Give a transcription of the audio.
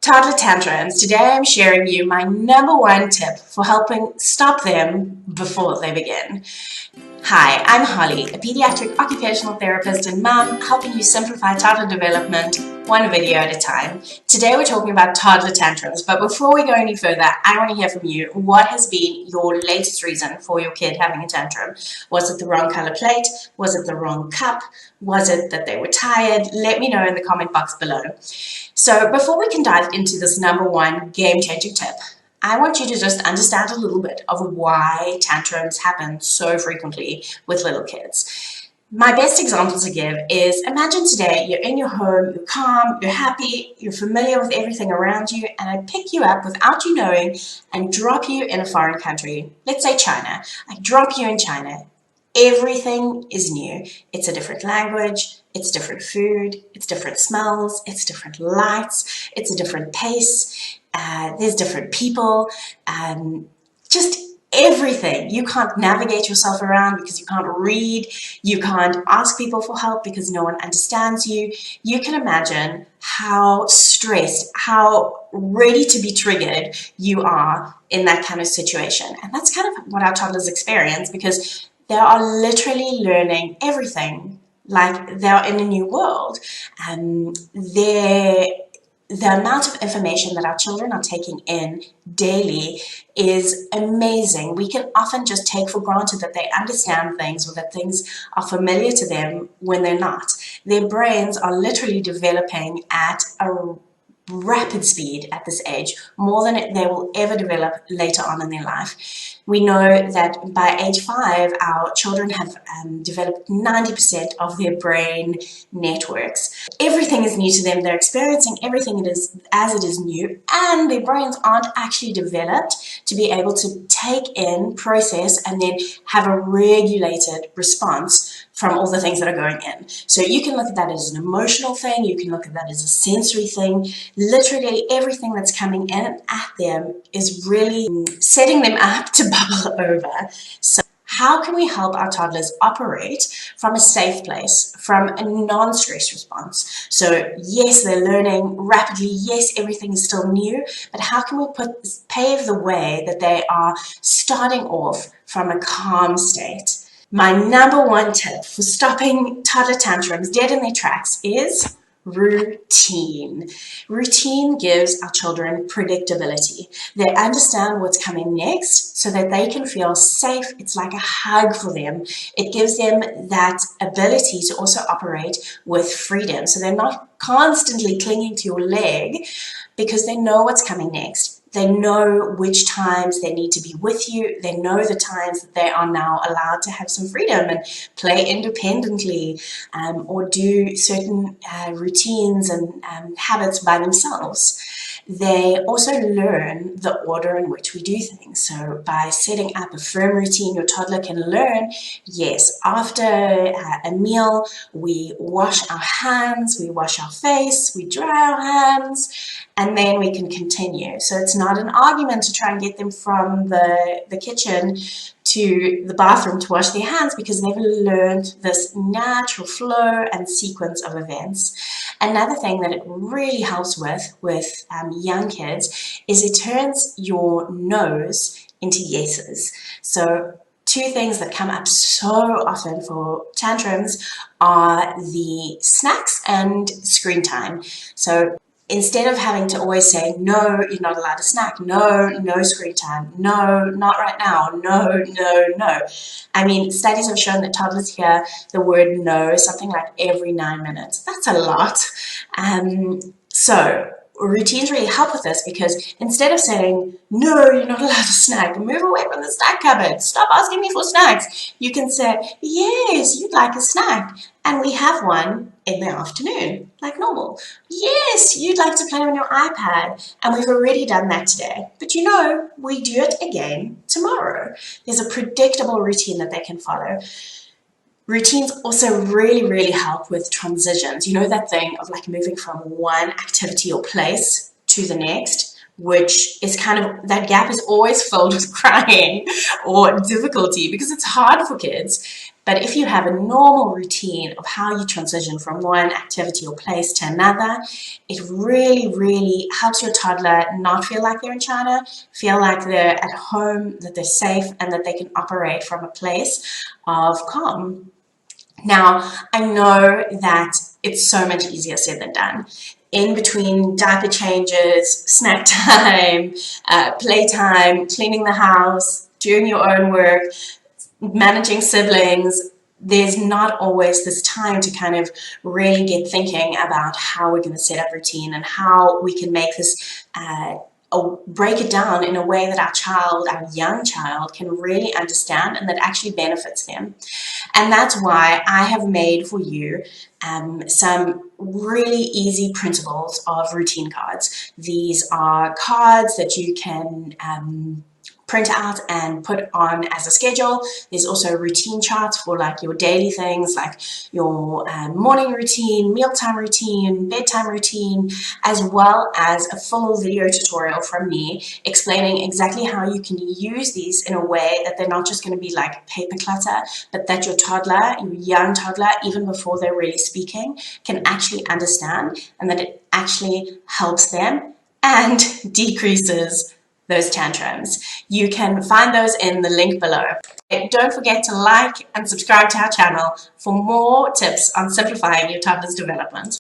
Toddler tantrums. Today I'm sharing you my #1 tip for helping stop them before they begin. Hi, I'm Holly, a pediatric occupational therapist and mom, helping you simplify toddler development one video at a time. Today we're talking about toddler tantrums, but before we go any further, I want to hear from you. What has been your latest reason for your kid having a tantrum? Was it the wrong color plate? Was it the wrong cup? Was it that they were tired? Let me know in the comment box below. So before we can dive into this #1 game-changing tip, I want you to just understand a little bit of why tantrums happen so frequently with little kids. My best example to give is, imagine today you're in your home, you're calm, you're happy, you're familiar with everything around you, and I pick you up without you knowing and drop you in a foreign country. Let's say China. I drop you in China. Everything is new. It's a different language, it's different food, it's different smells, it's different lights, it's a different pace, there's different people, just everything. You can't navigate yourself around because you can't read, you can't ask people for help because no one understands you. You can imagine how stressed, how ready to be triggered you are in that kind of situation. And that's kind of what our toddlers experience, because they are literally learning everything like they're in a new world. The amount of information that our children are taking in daily is amazing. We can often just take for granted that they understand things or that things are familiar to them when they're not. Their brains are literally developing at a rapid speed at this age, more than they will ever develop later on in their life. We know that by age 5, our children have developed 90% of their brain networks. Everything is new to them. They're experiencing everything as it is new, and their brains aren't actually developed to be able to take in, process, and then have a regulated response from all the things that are going in. So you can look at that as an emotional thing, you can look at that as a sensory thing. Literally everything that's coming in at them is really setting them up to bubble over. So how can we help our toddlers operate from a safe place, from a non-stress response? So yes, they're learning rapidly, yes, everything is still new, but how can we pave the way that they are starting off from a calm state? My #1 tip for stopping toddler tantrums dead in their tracks is routine. Routine gives our children predictability. They understand what's coming next so that they can feel safe. It's like a hug for them. It gives them that ability to also operate with freedom. So they're not constantly clinging to your leg because they know what's coming next. They know which times they need to be with you. They know the times that they are now allowed to have some freedom and play independently, or do certain routines and habits by themselves. They also learn the order in which we do things. So by setting up a firm routine, your toddler can learn, yes, after a meal, we wash our hands, we wash our face, we dry our hands, and then we can continue. So it's not an argument to try and get them from the kitchen to the bathroom to wash their hands, because they've learned this natural flow and sequence of events. Another thing that it really helps with young kids is it turns your no's into yeses. So 2 things that come up so often for tantrums are the snacks and screen time. So instead of having to always say, no, you're not allowed to snack, no, no screen time, no, not right now, no, no, no. I mean, studies have shown that toddlers hear the word no something like every 9 minutes. That's a lot. So routines really help with this, because instead of saying, no, you're not allowed to snack, move away from the snack cupboard, stop asking me for snacks, you can say, yes, you'd like a snack, and we have one in the afternoon, like normal. Yes, you'd like to play on your iPad, and we've already done that today, but you know, we do it again tomorrow. There's a predictable routine that they can follow. Routines also really, really help with transitions. You know, that thing of like moving from one activity or place to the next, which is kind of, that gap is always filled with crying or difficulty because it's hard for kids. But if you have a normal routine of how you transition from one activity or place to another, it really, really helps your toddler not feel like they're in China, feel like they're at home, that they're safe, and that they can operate from a place of calm. Now, I know that it's so much easier said than done. In between diaper changes, snack time, playtime, cleaning the house, doing your own work, managing siblings, there's not always this time to kind of really get thinking about how we're going to set up routine and how we can make this break it down in a way that our young child can really understand and that actually benefits them. And that's why I have made for you some really easy principles of routine cards. These are cards that you can print out and put on as a schedule. There's also routine charts for like your daily things, like your morning routine, mealtime routine, bedtime routine, as well as a full video tutorial from me explaining exactly how you can use these in a way that they're not just going to be like paper clutter, but that your toddler, your young toddler, even before they're really speaking, can actually understand, and that it actually helps them and decreases those tantrums. You can find those in the link below. Don't forget to like and subscribe to our channel for more tips on simplifying your toddler's development.